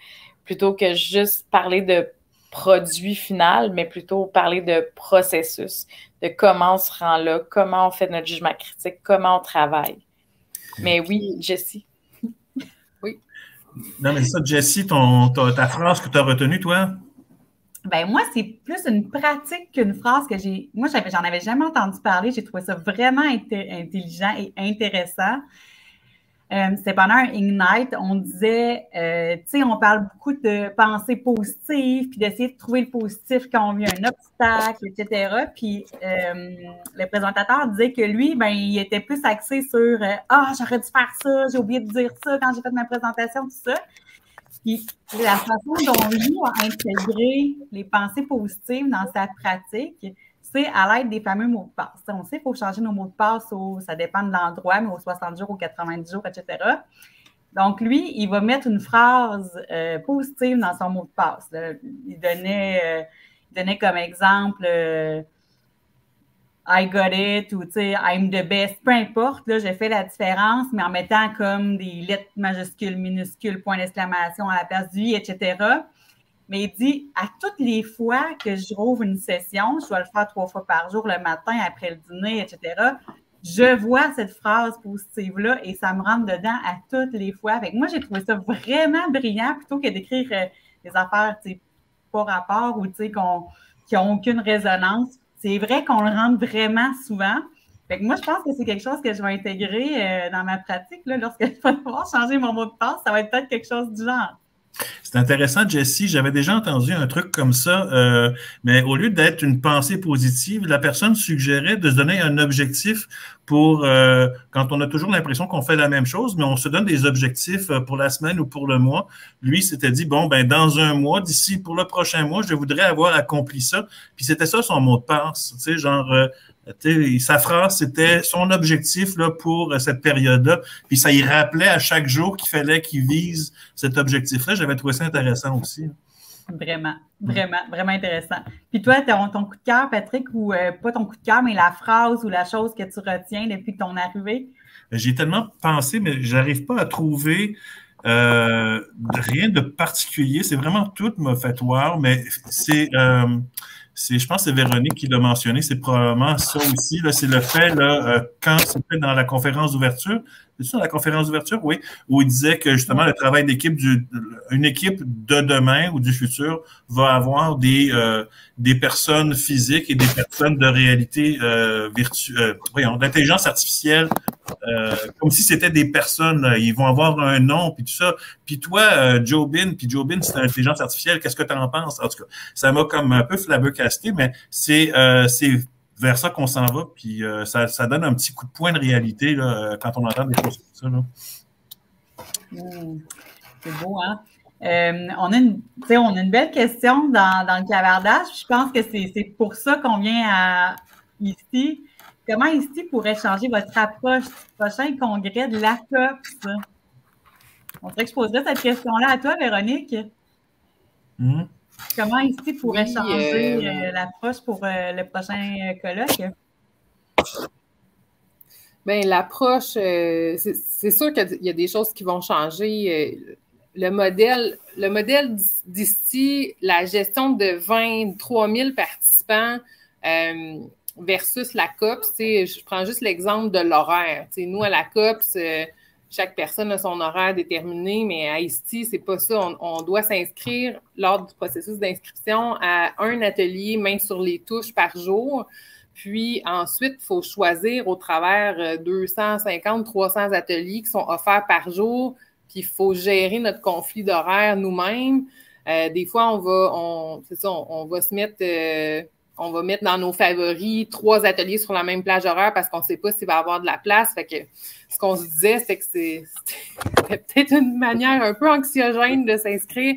plutôt que juste parler de produit final, mais plutôt parler de processus, de comment on se rend là, comment on fait notre jugement critique, comment on travaille. Mais oui, Jessie. Oui. Non, mais ça, Jessie, ta phrase que tu as retenue, toi? Ben moi, c'est plus une pratique qu'une phrase que j'en avais jamais entendu parler. J'ai trouvé ça vraiment intelligent et intéressant. C'était pendant un Ignite, on disait, tu sais, on parle beaucoup de pensée positive, puis d'essayer de trouver le positif quand on vit un obstacle, etc. Puis le présentateur disait que lui, ben, il était plus axé sur ah, j'aurais dû faire ça, j'ai oublié de dire ça quand j'ai fait ma présentation, tout ça. Puis la façon dont lui a intégré les pensées positives dans sa pratique, c'est à l'aide des fameux mots de passe. On sait qu'il faut changer nos mots de passe, ça dépend de l'endroit, mais aux 60 jours, aux 90 jours, etc. Donc, lui, il va mettre une phrase positive dans son mot de passe. Là. Il donnait comme exemple I got it ou, tu sais, I'm the best. Peu importe, là, j'ai fait la différence, mais en mettant comme des lettres majuscules, minuscules, points d'exclamation à la place du i, etc. Mais il dit, à toutes les fois que je rouvre une session, je dois le faire 3 fois par jour, le matin, après le dîner, etc., je vois cette phrase positive-là et ça me rentre dedans à toutes les fois. Fait que moi, j'ai trouvé ça vraiment brillant plutôt que d'écrire des affaires, tu sais, pas rapport ou, tu sais, qui n'ont aucune résonance. C'est vrai qu'on le rentre vraiment souvent. Fait que moi, je pense que c'est quelque chose que je vais intégrer dans ma pratique. Là, lorsque je vais devoir changer mon mot de passe, ça va être peut-être quelque chose du genre. C'est intéressant, Jessie. J'avais déjà entendu un truc comme ça, mais au lieu d'être une pensée positive, la personne suggérait de se donner un objectif pour quand on a toujours l'impression qu'on fait la même chose, mais on se donne des objectifs pour la semaine ou pour le mois. Lui s'était dit, bon, ben dans un mois, d'ici pour le prochain mois, je voudrais avoir accompli ça. Puis c'était ça son mot de passe, tu sais, genre... sa phrase, c'était son objectif là, pour cette période-là. Puis ça y rappelait à chaque jour qu'il fallait qu'il vise cet objectif-là. J'avais trouvé ça intéressant aussi. Vraiment, vraiment, vraiment intéressant. Puis toi, ton coup de cœur, Patrick, ou pas ton coup de cœur, mais la phrase ou la chose que tu retiens depuis ton arrivée? J'ai tellement pensé, mais j'arrive pas à trouver rien de particulier. C'est vraiment tout m'a fait voir, mais je pense que c'est Véronique qui l'a mentionné, c'est probablement ça aussi. Là, c'est le fait, là, quand c'était dans la conférence d'ouverture, c'est ça, la conférence d'ouverture, oui, où il disait que justement le travail d'équipe, une équipe de demain ou du futur va avoir des personnes physiques et des personnes de réalité virtuelle, d'intelligence artificielle, comme si c'était des personnes, là. Ils vont avoir un nom, puis tout ça. Puis toi, Jobin, c'est l'intelligence artificielle, qu'est-ce que tu en penses? En tout cas, ça m'a comme un peu flabbergasté, mais c'est vers ça qu'on s'en va, puis ça donne un petit coup de poing de réalité là, quand on entend des choses comme ça. Là. C'est beau, hein? On a une belle question dans le clavardage. Je pense que c'est pour ça qu'on vient à ici. Comment ici pourrait changer votre approche du prochain congrès de l'ACOPS? On dirait que je poserais cette question-là à toi, Véronique. Comment ici pourrait changer l'approche pour le prochain colloque? Bien, l'approche, c'est sûr qu'il y a des choses qui vont changer. Le modèle d'ici, la gestion de 23 000 participants versus la COPS, je prends juste l'exemple de l'horaire. Nous, à la COPS, chaque personne a son horaire déterminé, mais à ISTI, c'est pas ça. On doit s'inscrire lors du processus d'inscription à un atelier main sur les touches par jour. Puis ensuite, il faut choisir au travers 250, 300 ateliers qui sont offerts par jour. Puis il faut gérer notre conflit d'horaire nous-mêmes. Des fois, on va se mettre... on va mettre dans nos favoris 3 ateliers sur la même plage horaire parce qu'on ne sait pas s'il va y avoir de la place. Fait que ce qu'on se disait, c'est que c'était peut-être une manière un peu anxiogène de s'inscrire,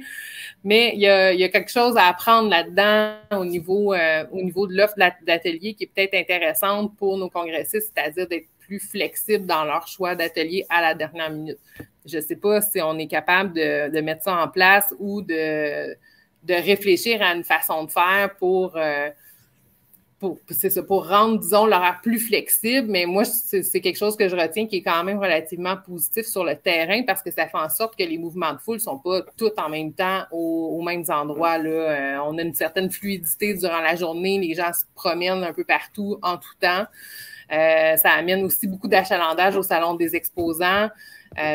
mais il y a quelque chose à apprendre là-dedans au niveau de l'offre d'atelier qui est peut-être intéressante pour nos congressistes, c'est-à-dire d'être plus flexibles dans leur choix d'atelier à la dernière minute. Je ne sais pas si on est capable de mettre ça en place ou de réfléchir à une façon de faire pour rendre, disons, l'horaire plus flexible, mais moi, c'est quelque chose que je retiens qui est quand même relativement positif sur le terrain parce que ça fait en sorte que les mouvements de foule ne sont pas tous en même temps aux mêmes endroits. Là. On a une certaine fluidité durant la journée, les gens se promènent un peu partout en tout temps. Ça amène aussi beaucoup d'achalandage au salon des exposants,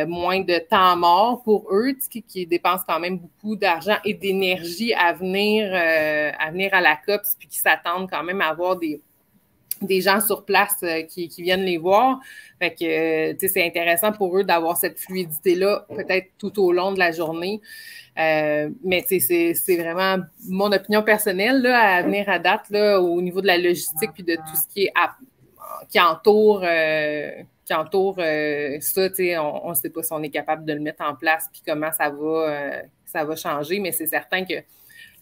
moins de temps mort pour eux, qui dépensent quand même beaucoup d'argent et d'énergie à venir à la COPS, puis qui s'attendent quand même à avoir des gens sur place qui viennent les voir. Fait que, c'est intéressant pour eux d'avoir cette fluidité-là, peut-être tout au long de la journée. Mais c'est vraiment mon opinion personnelle là, à venir à date là, au niveau de la logistique puis de tout ce qui entoure ça. On ne sait pas si on est capable de le mettre en place puis comment ça va changer, mais c'est certain que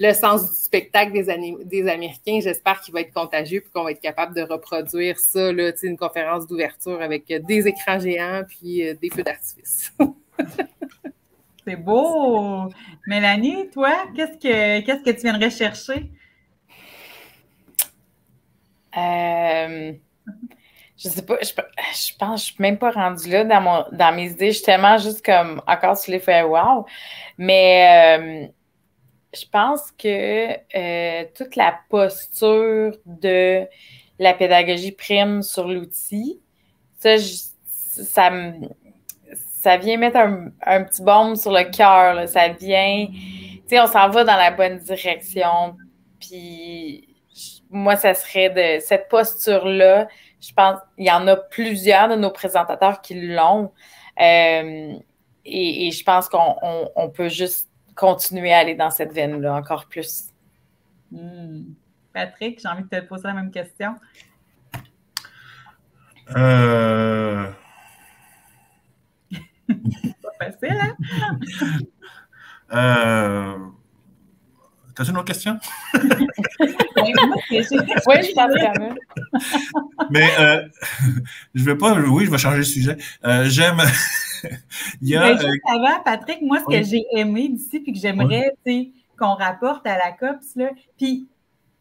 le sens du spectacle des Américains, j'espère qu'il va être contagieux puis qu'on va être capable de reproduire ça, là, une conférence d'ouverture avec des écrans géants puis des feux d'artifice. C'est beau! Mélanie, toi, qu'est-ce que tu viendrais chercher? Je sais pas, je pense que je suis même pas rendue là dans mes idées. Je suis tellement juste comme encore sur l'effet wow. Mais je pense que toute la posture de la pédagogie prime sur l'outil, ça vient mettre un petit baume sur le cœur. Là. Ça vient, on s'en va dans la bonne direction. Puis moi, ça serait de cette posture-là. Je pense qu'il y en a plusieurs de nos présentateurs qui l'ont. Et je pense qu'on peut juste continuer à aller dans cette veine-là encore plus. Patrick, j'ai envie de te poser la même question. C'est pas facile, hein? T'as-tu une autre question? Oui, je pense quand même. Mais je vais pas. Oui, je vais changer de sujet. J'aime. Juste avant, Patrick, moi, ce que j'ai aimé d'ici, puis que j'aimerais qu'on rapporte à la COPS, là, puis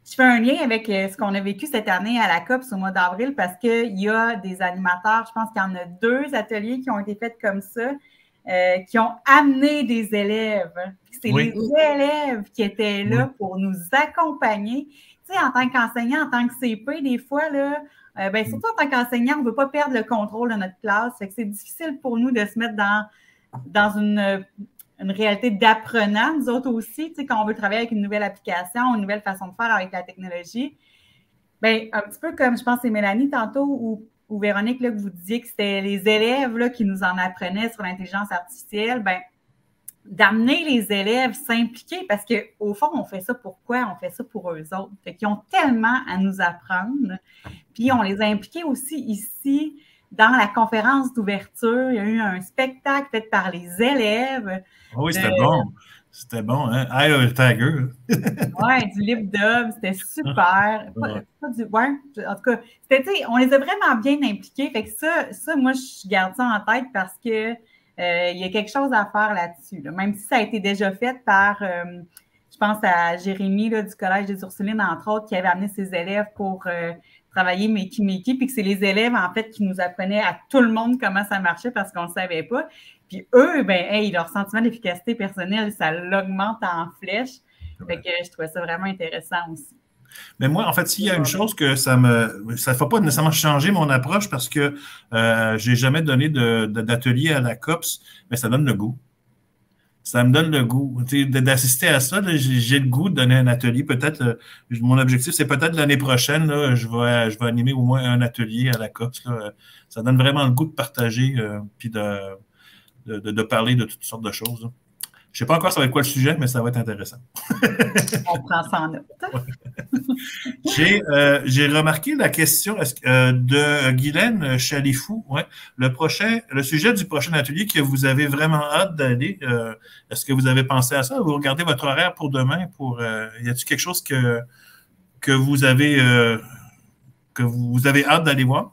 je fais un lien avec ce qu'on a vécu cette année à la COPS au mois d'avril parce qu'il y a des animateurs, je pense qu'il y en a 2 ateliers qui ont été faits comme ça, qui ont amené des élèves. C'est les élèves qui étaient là pour nous accompagner. Tu sais, en tant qu'enseignant, en tant que CP, des fois, là, surtout en tant qu'enseignant, on ne veut pas perdre le contrôle de notre classe. Fait que c'est difficile pour nous de se mettre dans une réalité d'apprenant, nous autres aussi, tu sais, quand on veut travailler avec une nouvelle application, une nouvelle façon de faire avec la technologie. Bien, un petit peu comme je pense que c'est Mélanie tantôt ou Véronique, là, que vous disiez que c'était les élèves là, qui nous en apprenaient sur l'intelligence artificielle, bien, d'amener les élèves s'impliquer parce qu'au fond, on fait ça pourquoi? On fait ça pour eux autres. Fait qu'ils ont tellement à nous apprendre. Puis, on les a impliqués aussi ici dans la conférence d'ouverture. Il y a eu un spectacle fait par les élèves. Oui, c'était bon. C'était bon, hein? Eye of the Tiger. Oui, du livre d'homme, c'était super. En tout cas, on les a vraiment bien impliqués. Fait que ça, moi, je garde ça en tête parce que il y a quelque chose à faire là-dessus. Là. Même si ça a été déjà fait par, je pense à Jérémy là, du Collège des Ursulines, entre autres, qui avait amené ses élèves pour travailler Makey, puis que c'est les élèves, en fait, qui nous apprenaient à tout le monde comment ça marchait parce qu'on ne savait pas. Puis eux, leur sentiment d'efficacité personnelle, ça l'augmente en flèche. Fait que je trouvais ça vraiment intéressant aussi. Mais moi, en fait, s'il y a une chose que ça ne fait pas nécessairement changer mon approche parce que je n'ai jamais donné d'atelier à la COPS, mais ça donne le goût. Ça me donne le goût. D'assister à ça, j'ai le goût de donner un atelier. Peut-être, mon objectif, c'est peut-être l'année prochaine, là, je vais animer au moins un atelier à la COPS. Là. Ça donne vraiment le goût de partager puis de parler de toutes sortes de choses. Là. Je ne sais pas encore ça va être quoi le sujet, mais ça va être intéressant. On prend ça en note. J'ai remarqué la question de Guylaine Chalifou. Ouais. Le sujet du prochain atelier que vous avez vraiment hâte d'aller, est-ce que vous avez pensé à ça? Vous regardez votre horaire pour demain? Y a-t-il quelque chose que vous avez hâte d'aller voir?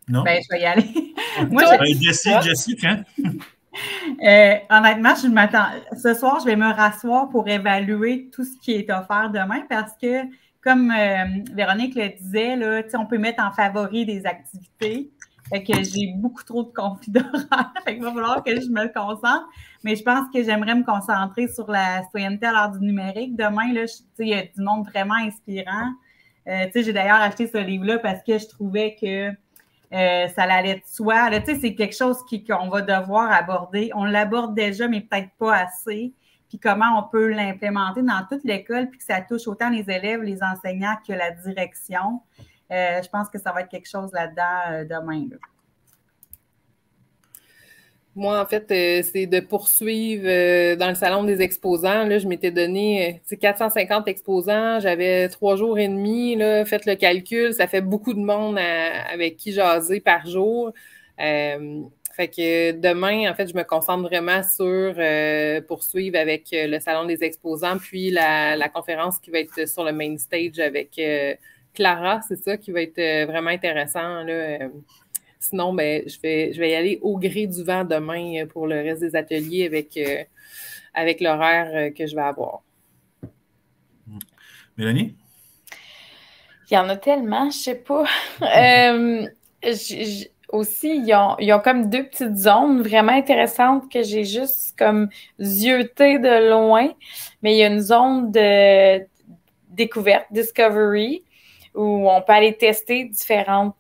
Non? Ben, je vais y aller. Moi, Jessie, hein? Honnêtement, ce soir, je vais me rasseoir pour évaluer tout ce qui est offert demain parce que, comme Véronique le disait, là, on peut mettre en favori des activités. Fait que j'ai beaucoup trop de conflits d'horaire. Fait qu'il va falloir que je me concentre. Mais je pense que j'aimerais me concentrer sur la citoyenneté à l'ère du numérique. Demain, là, il y a du monde vraiment inspirant. J'ai d'ailleurs acheté ce livre-là parce que je trouvais que ça allait de soi. C'est quelque chose qu'on va devoir aborder. On l'aborde déjà, mais peut-être pas assez. Puis comment on peut l'implémenter dans toute l'école, puis que ça touche autant les élèves, les enseignants que la direction. Je pense que ça va être quelque chose là-dedans demain. Là. Moi, en fait, c'est de poursuivre dans le salon des exposants. Là, je m'étais donné 450 exposants. J'avais 3 jours et demi. Là, faites le calcul. Ça fait beaucoup de monde avec qui jaser par jour. Fait que demain, en fait, je me concentre vraiment sur poursuivre avec le salon des exposants, puis la conférence qui va être sur le main stage avec Clara. C'est ça qui va être vraiment intéressant, là. Sinon, ben, je vais y aller au gré du vent demain pour le reste des ateliers avec l'horaire que je vais avoir. Mélanie? Il y en a tellement, je sais pas. Aussi, ils ont comme 2 petites zones vraiment intéressantes que j'ai juste comme zioutées de loin. Mais il y a une zone de découverte, discovery, où on peut aller tester différentes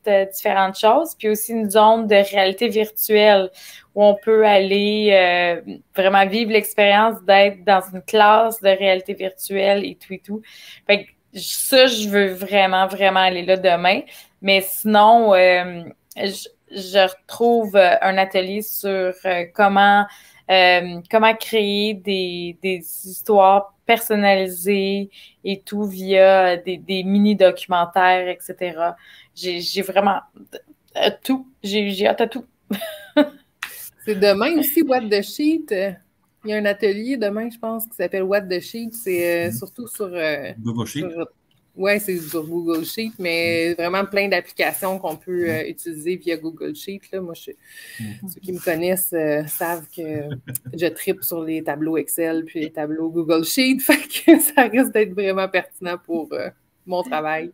choses, puis aussi une zone de réalité virtuelle où on peut aller vraiment vivre l'expérience d'être dans une classe de réalité virtuelle et tout et tout. Fait que ça, je veux vraiment, vraiment aller là demain. Mais sinon, je retrouve un atelier sur comment créer des histoires personnalisées et tout via des mini-documentaires, etc. J'ai vraiment tout. J'ai hâte à tout. C'est demain aussi, What the Sheet. Il y a un atelier demain, je pense, qui s'appelle What the Sheet. C'est surtout sur... Google Sheet. Oui, c'est sur Google Sheet, mais vraiment plein d'applications qu'on peut utiliser via Google Sheet. Là. Moi, ceux qui me connaissent savent que je tripe sur les tableaux Excel puis les tableaux Google Sheet. Fait que ça risque d'être vraiment pertinent pour mon travail.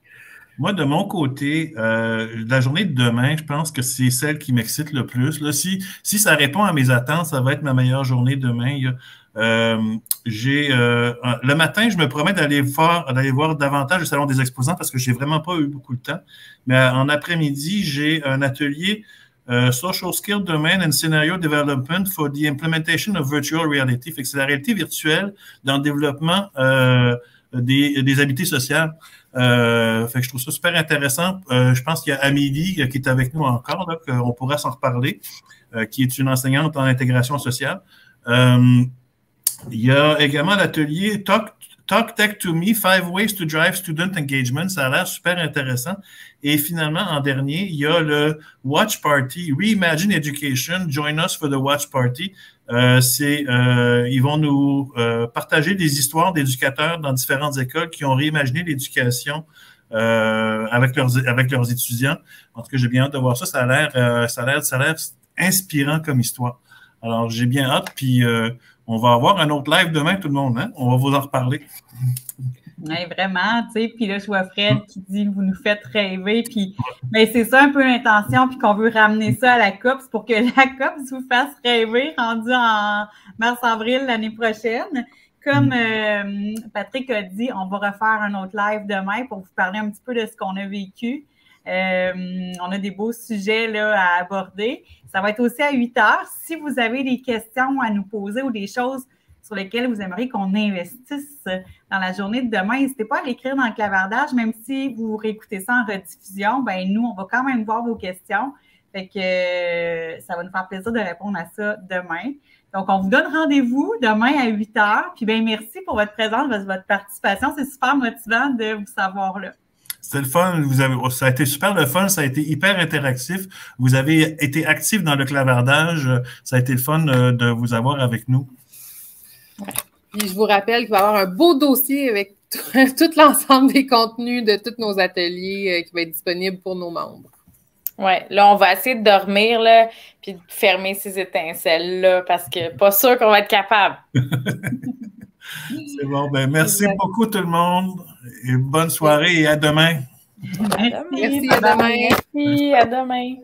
Moi, de mon côté, la journée de demain, je pense que c'est celle qui m'excite le plus. Là, si ça répond à mes attentes, ça va être ma meilleure journée demain. Le matin, je me promets d'aller voir davantage le salon des exposants parce que j'ai vraiment pas eu beaucoup de temps. Mais en après-midi, j'ai un atelier Social Skill Domain and Scenario Development for the Implementation of Virtual Reality. Fait que c'est la réalité virtuelle dans le développement des habiletés sociales. Fait que je trouve ça super intéressant. Je pense qu'il y a Amélie qui est avec nous encore, là, qu'on pourra s'en reparler, qui est une enseignante en intégration sociale. Il y a également l'atelier Talk Tech to Me, 5 Ways to Drive Student Engagement. Ça a l'air super intéressant. Et finalement, en dernier, il y a le Watch Party, Reimagine Education, Join Us for the Watch Party. Ils vont nous partager des histoires d'éducateurs dans différentes écoles qui ont réimaginé l'éducation avec leurs étudiants. En tout cas, j'ai bien hâte de voir ça. Ça a l'air inspirant comme histoire. Alors, j'ai bien hâte, puis on va avoir un autre live demain, tout le monde, hein? On va vous en reparler. Oui, vraiment, tu sais, puis là, je vois Fred qui dit « vous nous faites rêver », puis mais c'est ça un peu l'intention, puis qu'on veut ramener ça à la COPS pour que la COPS vous fasse rêver, rendu en mars-avril l'année prochaine. Comme Patrick a dit, on va refaire un autre live demain pour vous parler un petit peu de ce qu'on a vécu. On a des beaux sujets là, à aborder. Ça va être aussi à 8 heures. Si vous avez des questions à nous poser ou des choses sur lesquelles vous aimeriez qu'on investisse dans la journée de demain, n'hésitez pas à l'écrire dans le clavardage, même si vous réécoutez ça en rediffusion, ben nous, on va quand même voir vos questions. Fait que ça va nous faire plaisir de répondre à ça demain. Donc, on vous donne rendez-vous demain à 8 heures. Puis, bien, merci pour votre présence, votre participation. C'est super motivant de vous savoir là. C'était le fun. Ça a été super le fun. Ça a été hyper interactif. Vous avez été actifs dans le clavardage. Ça a été le fun de vous avoir avec nous. Puis je vous rappelle qu'il va y avoir un beau dossier avec tout l'ensemble des contenus de tous nos ateliers qui va être disponible pour nos membres. Oui, là, on va essayer de dormir, là, puis de fermer ces étincelles-là, parce que pas sûr qu'on va être capable. C'est bon. Ben, merci beaucoup tout le monde. Et bonne soirée et à demain. Merci, à demain. Merci, à demain.